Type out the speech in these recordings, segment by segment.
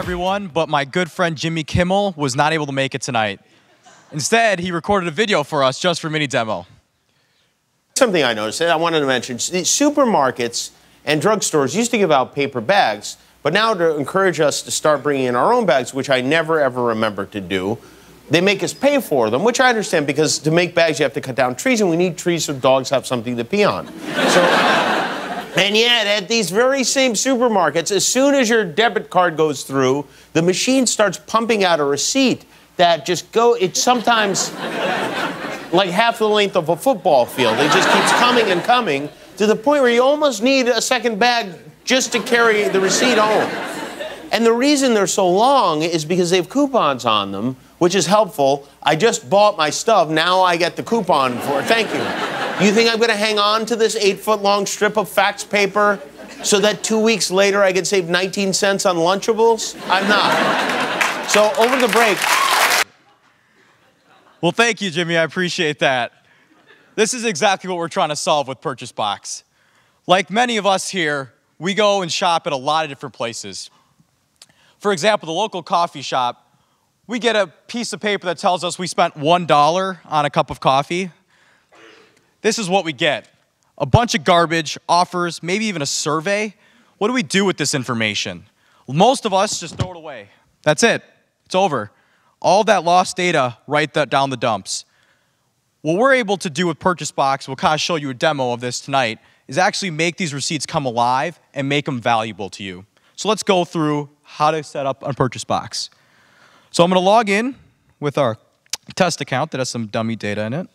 everyone, but my good friend Jimmy Kimmel was not able to make it tonight. Instead, he recorded a video for us just for mini demo. Something I noticed that I wanted to mention, supermarkets and drugstores used to give out paper bags, but now to encourage us to start bringing in our own bags, which I never ever remember to do, they make us pay for them, which I understand because to make bags you have to cut down trees, and we need trees so dogs have something to pee on. And yet, at these very same supermarkets, as soon as your debit card goes through, the machine starts pumping out a receipt that it's sometimes like half the length of a football field. It just keeps coming and coming to the point where you almost need a second bag just to carry the receipt home. And the reason they're so long is because they have coupons on them, which is helpful. I just bought my stuff, now I get the coupon for it. Thank you. You think I'm going to hang on to this 8-foot-long strip of fax paper so that 2 weeks later I can save 19 cents on Lunchables? I'm not. So over the break. Well, thank you, Jimmy. I appreciate that. This is exactly what we're trying to solve with PurchaseBox. Like many of us here, we go and shop at a lot of different places. For example, the local coffee shop, we get a piece of paper that tells us we spent $1 on a cup of coffee. This is what we get. A bunch of garbage, offers, maybe even a survey. What do we do with this information? Most of us just throw it away. That's it. It's over. All that lost data, right down the dumps. What we're able to do with PurchaseBox, we'll kind of show you a demo of this tonight, is actually make these receipts come alive and make them valuable to you. So let's go through how to set up on PurchaseBox. So I'm going to log in with our test account that has some dummy data in it.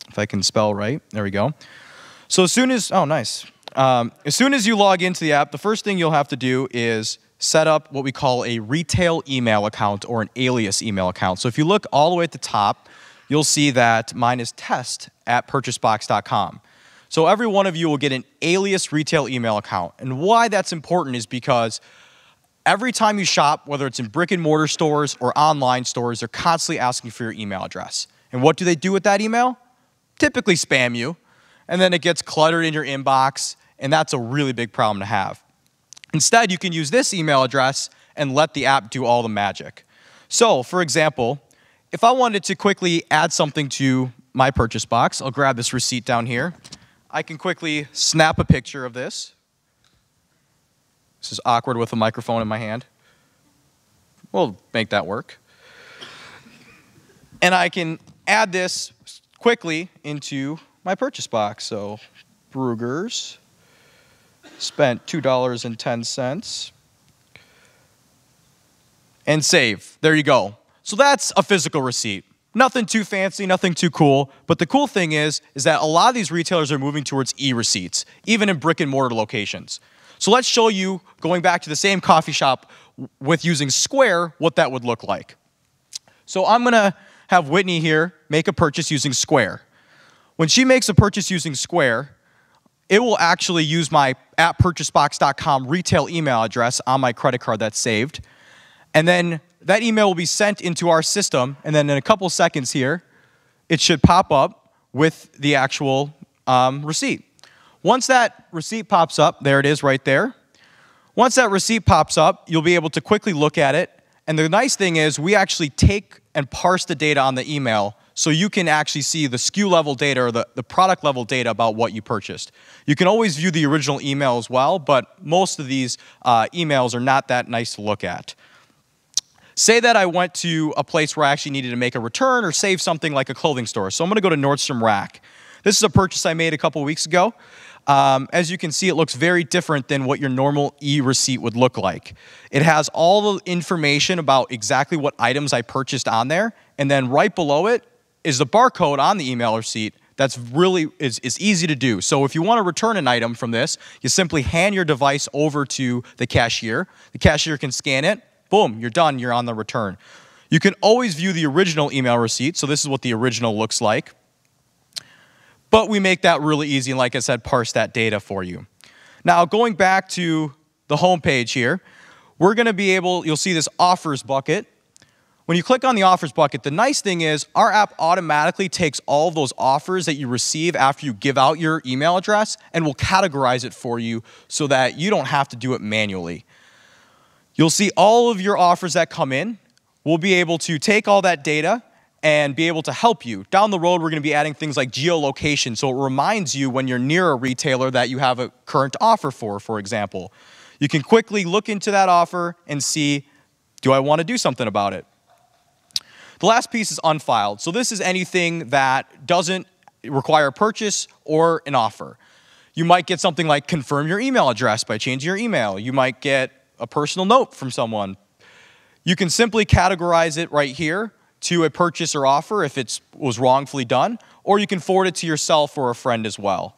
If I can spell right, there we go. So as soon as, oh nice. As soon as you log into the app, the first thing you'll have to do is set up what we call a retail email account or an Alias email account. So if you look all the way at the top, you'll see that mine is test@purchasebox.com. So every one of you will get an Alias retail email account. And why that's important is because every time you shop, whether it's in brick and mortar stores or online stores, they're constantly asking for your email address. And what do they do with that email? Typically spam you, and then it gets cluttered in your inbox, and that's a really big problem to have. Instead, you can use this email address and let the app do all the magic. So, for example, if I wanted to quickly add something to my purchase box, I'll grab this receipt down here. I can quickly snap a picture of this. This is awkward with a microphone in my hand. We'll make that work. And I can add this quickly into my purchase box. So, Brugger's spent $2.10 and save. There you go. So that's a physical receipt. Nothing too fancy, nothing too cool. But the cool thing is that a lot of these retailers are moving towards e-receipts, even in brick and mortar locations. So let's show you, going back to the same coffee shop with using Square, what that would look like. So I'm going to have Whitney here make a purchase using Square. When she makes a purchase using Square, it will actually use my @purchasebox.com retail email address on my credit card that's saved. And then that email will be sent into our system, and then in a couple seconds here, it should pop up with the actual receipt. Once that receipt pops up, there it is right there. Once that receipt pops up, you'll be able to quickly look at it. And the nice thing is we actually take and parse the data on the email so you can actually see the SKU level data or the product level data about what you purchased. You can always view the original email as well, but most of these emails are not that nice to look at. Say that I went to a place where I actually needed to make a return or save something like a clothing store. So I'm going to go to Nordstrom Rack. This is a purchase I made a couple weeks ago. As you can see, it looks very different than what your normal e-receipt would look like. It has all the information about exactly what items I purchased on there, and then right below it is the barcode on the email receipt that's really is easy to do. So if you want to return an item from this, you simply hand your device over to the cashier. The cashier can scan it. Boom, you're done. You're on the return. You can always view the original email receipt. So this is what the original looks like. But we make that really easy, and like I said, parse that data for you. Now, going back to the home page here, we're going to be able, you'll see this offers bucket. When you click on the offers bucket, the nice thing is our app automatically takes all of those offers that you receive after you give out your email address and will categorize it for you so that you don't have to do it manually. You'll see all of your offers that come in. We'll be able to take all that data and be able to help you. Down the road, we're going to be adding things like geolocation, so it reminds you when you're near a retailer that you have a current offer for example. You can quickly look into that offer and see, do I want to do something about it? The last piece is unfiled. So this is anything that doesn't require a purchase or an offer. You might get something like confirm your email address by changing your email. You might get a personal note from someone. You can simply categorize it right here to a purchase or offer if it was wrongfully done, or you can forward it to yourself or a friend as well.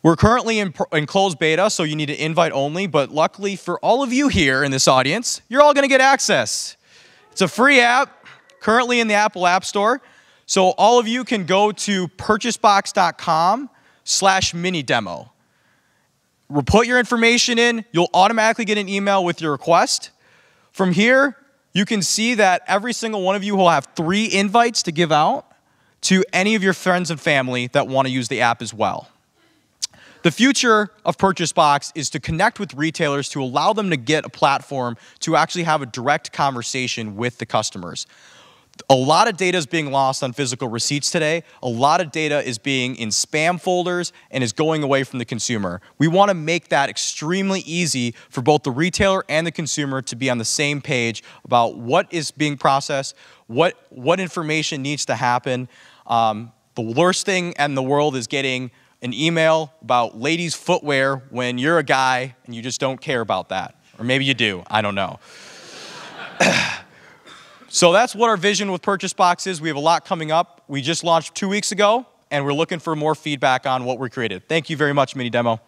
We're currently in closed beta, so you need an invite only, but luckily for all of you here in this audience, you're all going to get access. It's a free app, currently in the Apple App Store, so all of you can go to PurchaseBox.com/mini-demo. We'll put your information in, you'll automatically get an email with your request. From here, you can see that every single one of you will have 3 invites to give out to any of your friends and family that want to use the app as well. The future of PurchaseBox is to connect with retailers to allow them to get a platform to actually have a direct conversation with the customers. A lot of data is being lost on physical receipts today. A lot of data is being in spam folders and is going away from the consumer. We want to make that extremely easy for both the retailer and the consumer to be on the same page about what is being processed, what information needs to happen. The worst thing in the world is getting an email about ladies' footwear when you're a guy and you just don't care about that. Or maybe you do, I don't know. So that's what our vision with PurchaseBox is. We have a lot coming up. We just launched 2 weeks ago, and we're looking for more feedback on what we created. Thank you very much, Mini Demo.